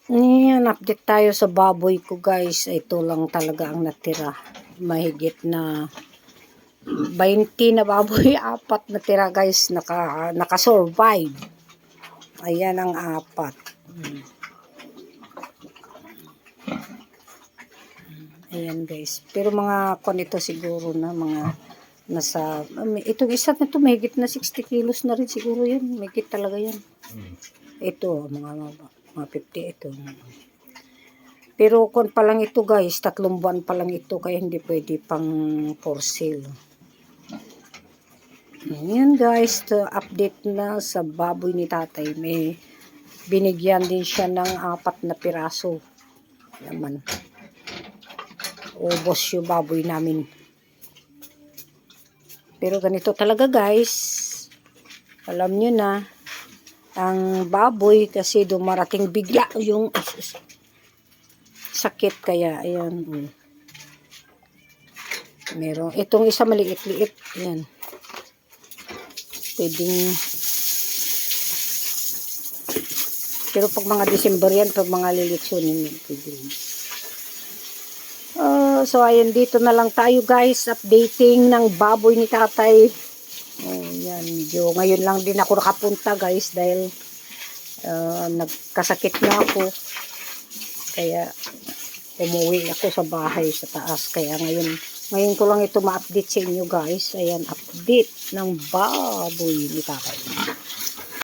Ayan, update tayo sa baboy ko guys. Ito lang talaga ang natira. Mahigit na 20 na baboy. 4 natira guys. Naka-survive. Ayan ang 4. Ayan guys. Pero mga ito siguro na mga nasa itong isa na to mahigit na 60 kilos na rin siguro yun. Mahigit talaga yan. Ito mga 50 ito. Pero kon pa lang ito guys, 3 buwan pa lang ito kaya hindi pwede pang for sale. Ayan guys, to update na sa baboy ni tatay. May binigyan din siya ng 4 na piraso. Naman. Ubos yung baboy namin. Pero ganito talaga guys. Alam nyo na, ang baboy kasi dumarating bigla yung sakit kaya ayan. Meron itong isa maliit-liit, ayan. Pwedeng pero pag mga December yan, pag mga lilitsunin pwedeng. So ayan, dito na lang tayo guys, updating ng baboy ni tatay. Yan, medyo ngayon lang din ako nakapunta guys dahil nagkasakit na ako. Kaya umuwi ako sa bahay sa taas. Kaya ngayon ko lang ito ma-update sa inyo guys. Ayan, update ng baboy ni tatay.